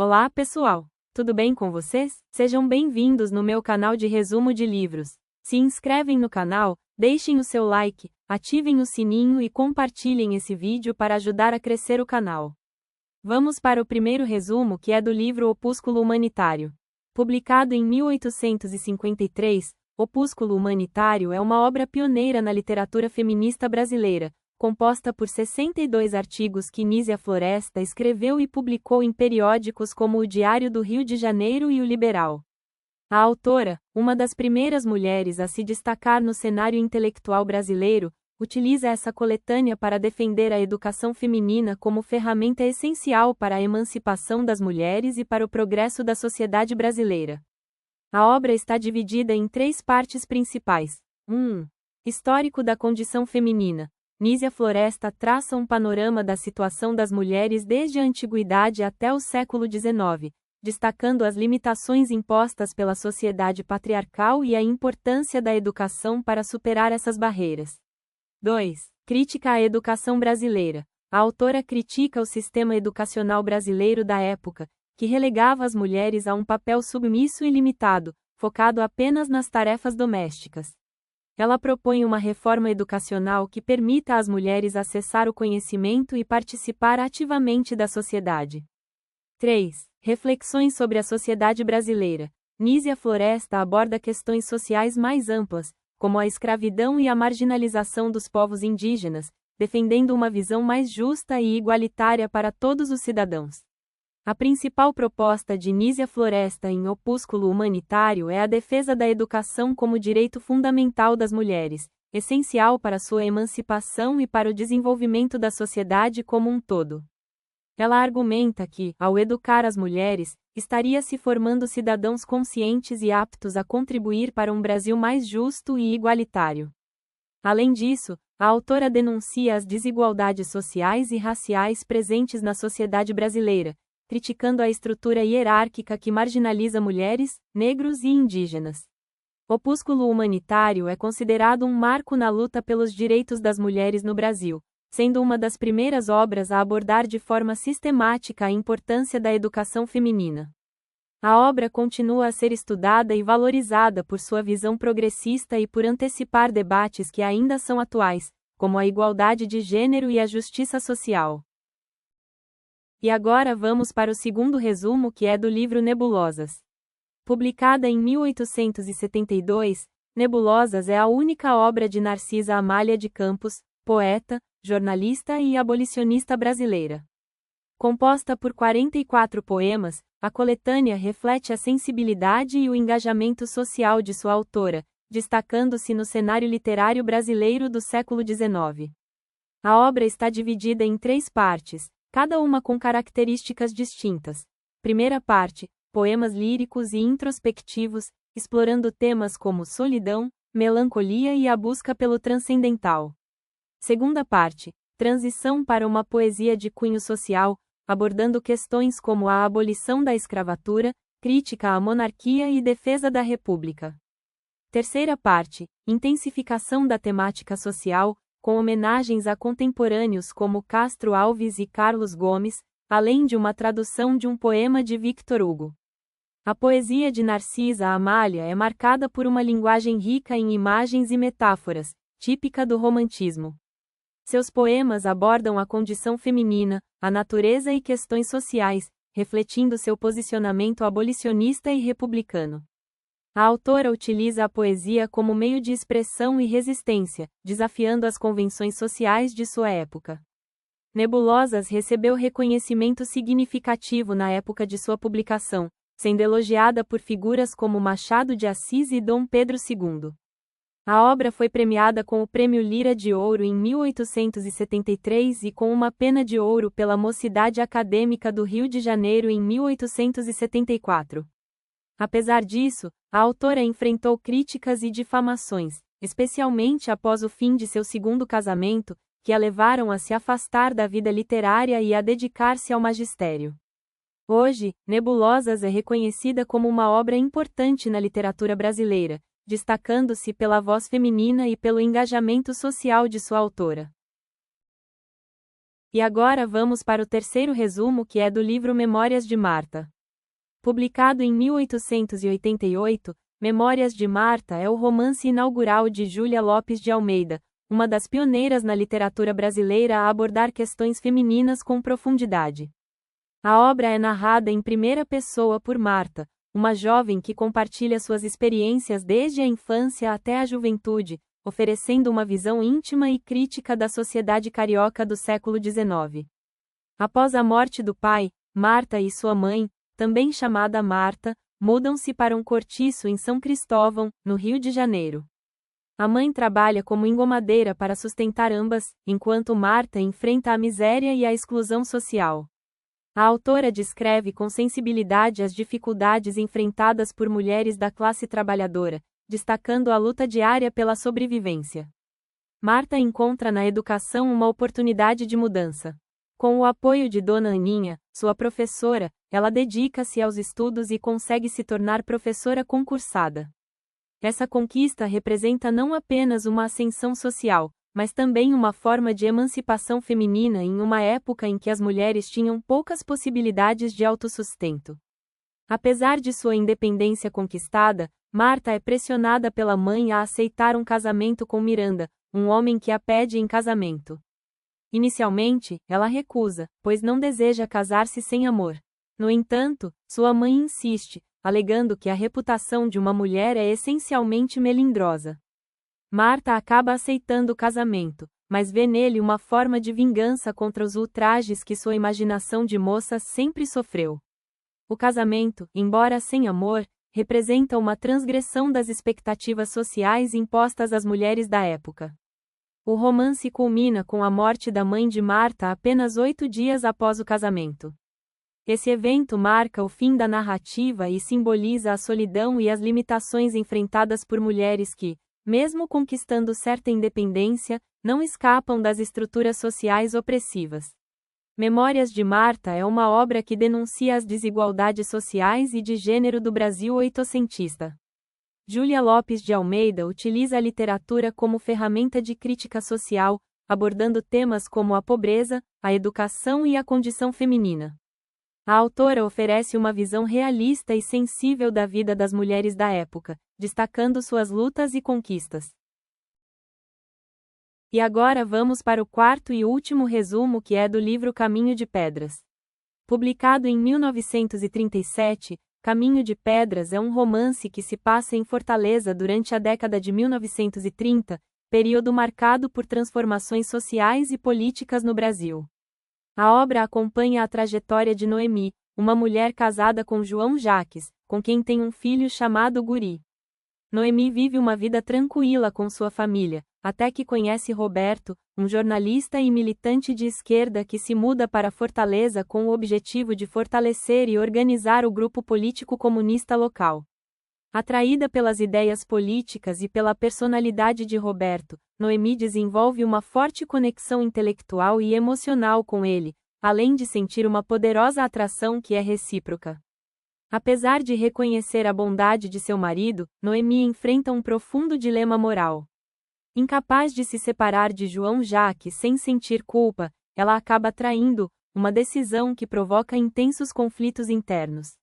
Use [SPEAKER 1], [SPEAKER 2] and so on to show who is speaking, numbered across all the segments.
[SPEAKER 1] Olá, pessoal! Tudo bem com vocês? Sejam bem-vindos no meu canal de resumo de livros. Se inscrevem no canal, deixem o seu like, ativem o sininho e compartilhem esse vídeo para ajudar a crescer o canal. Vamos para o primeiro resumo, que é do livro Opúsculo Humanitário. Publicado em 1853, Opúsculo Humanitário é uma obra pioneira na literatura feminista brasileira, composta por 62 artigos que Nísia Floresta escreveu e publicou em periódicos como o Diário do Rio de Janeiro e o Liberal. A autora, uma das primeiras mulheres a se destacar no cenário intelectual brasileiro, utiliza essa coletânea para defender a educação feminina como ferramenta essencial para a emancipação das mulheres e para o progresso da sociedade brasileira. A obra está dividida em 3 partes principais. 1. Histórico da condição feminina. Nísia Floresta traça um panorama da situação das mulheres desde a antiguidade até o século XIX, destacando as limitações impostas pela sociedade patriarcal e a importância da educação para superar essas barreiras. 2. Crítica à educação brasileira. A autora critica o sistema educacional brasileiro da época, que relegava as mulheres a um papel submisso e limitado, focado apenas nas tarefas domésticas. Ela propõe uma reforma educacional que permita às mulheres acessar o conhecimento e participar ativamente da sociedade. 3. Reflexões sobre a sociedade brasileira. Nísia Floresta aborda questões sociais mais amplas, como a escravidão e a marginalização dos povos indígenas, defendendo uma visão mais justa e igualitária para todos os cidadãos. A principal proposta de Nísia Floresta em Opúsculo Humanitário é a defesa da educação como direito fundamental das mulheres, essencial para sua emancipação e para o desenvolvimento da sociedade como um todo. Ela argumenta que, ao educar as mulheres, estaria se formando cidadãos conscientes e aptos a contribuir para um Brasil mais justo e igualitário. Além disso, a autora denuncia as desigualdades sociais e raciais presentes na sociedade brasileira, criticando a estrutura hierárquica que marginaliza mulheres, negros e indígenas. Opúsculo Humanitário é considerado um marco na luta pelos direitos das mulheres no Brasil, sendo uma das primeiras obras a abordar de forma sistemática a importância da educação feminina. A obra continua a ser estudada e valorizada por sua visão progressista e por antecipar debates que ainda são atuais, como a igualdade de gênero e a justiça social. E agora vamos para o segundo resumo, que é do livro Nebulosas. Publicada em 1872, Nebulosas é a única obra de Narcisa Amália de Campos, poeta, jornalista e abolicionista brasileira. Composta por 44 poemas, a coletânea reflete a sensibilidade e o engajamento social de sua autora, destacando-se no cenário literário brasileiro do século XIX. A obra está dividida em 3 partes, cada uma com características distintas. Primeira parte, poemas líricos e introspectivos, explorando temas como solidão, melancolia e a busca pelo transcendental. Segunda parte, transição para uma poesia de cunho social, abordando questões como a abolição da escravatura, crítica à monarquia e defesa da república. Terceira parte, intensificação da temática social, com homenagens a contemporâneos como Castro Alves e Carlos Gomes, além de uma tradução de um poema de Victor Hugo. A poesia de Narcisa Amália é marcada por uma linguagem rica em imagens e metáforas, típica do romantismo. Seus poemas abordam a condição feminina, a natureza e questões sociais, refletindo seu posicionamento abolicionista e republicano. A autora utiliza a poesia como meio de expressão e resistência, desafiando as convenções sociais de sua época. Nebulosas recebeu reconhecimento significativo na época de sua publicação, sendo elogiada por figuras como Machado de Assis e Dom Pedro II. A obra foi premiada com o Prêmio Lira de Ouro em 1873 e com uma Pena de Ouro pela Mocidade Acadêmica do Rio de Janeiro em 1874. Apesar disso, a autora enfrentou críticas e difamações, especialmente após o fim de seu segundo casamento, que a levaram a se afastar da vida literária e a dedicar-se ao magistério. Hoje, Nebulosas é reconhecida como uma obra importante na literatura brasileira, destacando-se pela voz feminina e pelo engajamento social de sua autora. E agora vamos para o terceiro resumo, que é do livro Memórias de Marta. Publicado em 1888, Memórias de Marta é o romance inaugural de Júlia Lopes de Almeida, uma das pioneiras na literatura brasileira a abordar questões femininas com profundidade. A obra é narrada em primeira pessoa por Marta, uma jovem que compartilha suas experiências desde a infância até a juventude, oferecendo uma visão íntima e crítica da sociedade carioca do século XIX. Após a morte do pai, Marta e sua mãe, também chamada Marta, mudam-se para um cortiço em São Cristóvão, no Rio de Janeiro. A mãe trabalha como engomadeira para sustentar ambas, enquanto Marta enfrenta a miséria e a exclusão social. A autora descreve com sensibilidade as dificuldades enfrentadas por mulheres da classe trabalhadora, destacando a luta diária pela sobrevivência. Marta encontra na educação uma oportunidade de mudança. Com o apoio de Dona Aninha, sua professora, ela dedica-se aos estudos e consegue se tornar professora concursada. Essa conquista representa não apenas uma ascensão social, mas também uma forma de emancipação feminina em uma época em que as mulheres tinham poucas possibilidades de autossustento. Apesar de sua independência conquistada, Marta é pressionada pela mãe a aceitar um casamento com Miranda, um homem que a pede em casamento. Inicialmente, ela recusa, pois não deseja casar-se sem amor. No entanto, sua mãe insiste, alegando que a reputação de uma mulher é essencialmente melindrosa. Marta acaba aceitando o casamento, mas vê nele uma forma de vingança contra os ultrajes que sua imaginação de moça sempre sofreu. O casamento, embora sem amor, representa uma transgressão das expectativas sociais impostas às mulheres da época. O romance culmina com a morte da mãe de Marta apenas 8 dias após o casamento. Esse evento marca o fim da narrativa e simboliza a solidão e as limitações enfrentadas por mulheres que, mesmo conquistando certa independência, não escapam das estruturas sociais opressivas. Memórias de Marta é uma obra que denuncia as desigualdades sociais e de gênero do Brasil oitocentista. Júlia Lopes de Almeida utiliza a literatura como ferramenta de crítica social, abordando temas como a pobreza, a educação e a condição feminina. A autora oferece uma visão realista e sensível da vida das mulheres da época, destacando suas lutas e conquistas. E agora vamos para o quarto e último resumo, que é do livro Caminho de Pedras. Publicado em 1937, Caminho de Pedras é um romance que se passa em Fortaleza durante a década de 1930, período marcado por transformações sociais e políticas no Brasil. A obra acompanha a trajetória de Noemi, uma mulher casada com João Jaques, com quem tem um filho chamado Guri. Noemi vive uma vida tranquila com sua família, até que conhece Roberto, um jornalista e militante de esquerda que se muda para Fortaleza com o objetivo de fortalecer e organizar o grupo político comunista local. Atraída pelas ideias políticas e pela personalidade de Roberto, Noemi desenvolve uma forte conexão intelectual e emocional com ele, além de sentir uma poderosa atração que é recíproca. Apesar de reconhecer a bondade de seu marido, Noemi enfrenta um profundo dilema moral. Incapaz de se separar de João Jaques sem sentir culpa, ela acaba traindo, uma decisão que provoca intensos conflitos internos.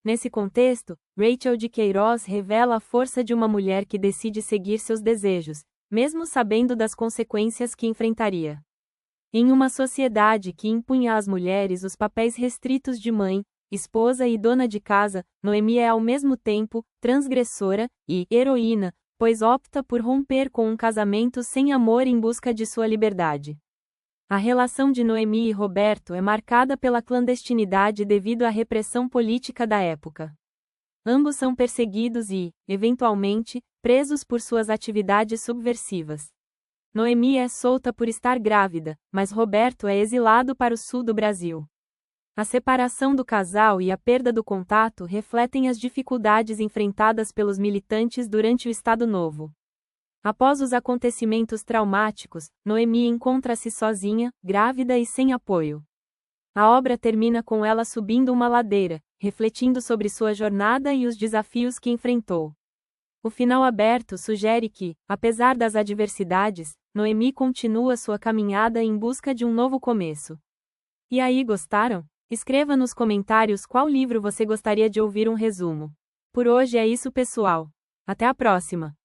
[SPEAKER 1] Nesse contexto, Rachel de Queiroz revela a força de uma mulher que decide seguir seus desejos, mesmo sabendo das consequências que enfrentaria. Em uma sociedade que impunha às mulheres os papéis restritos de mãe, esposa e dona de casa, Noemi é ao mesmo tempo transgressora e heroína, pois opta por romper com um casamento sem amor em busca de sua liberdade. A relação de Noemi e Roberto é marcada pela clandestinidade devido à repressão política da época. Ambos são perseguidos e, eventualmente, presos por suas atividades subversivas. Noemi é solta por estar grávida, mas Roberto é exilado para o sul do Brasil. A separação do casal e a perda do contato refletem as dificuldades enfrentadas pelos militantes durante o Estado Novo. Após os acontecimentos traumáticos, Noemi encontra-se sozinha, grávida e sem apoio. A obra termina com ela subindo uma ladeira, refletindo sobre sua jornada e os desafios que enfrentou. O final aberto sugere que, apesar das adversidades, Noemi continua sua caminhada em busca de um novo começo. E aí, gostaram? Escreva nos comentários qual livro você gostaria de ouvir um resumo. Por hoje é isso, pessoal. Até a próxima!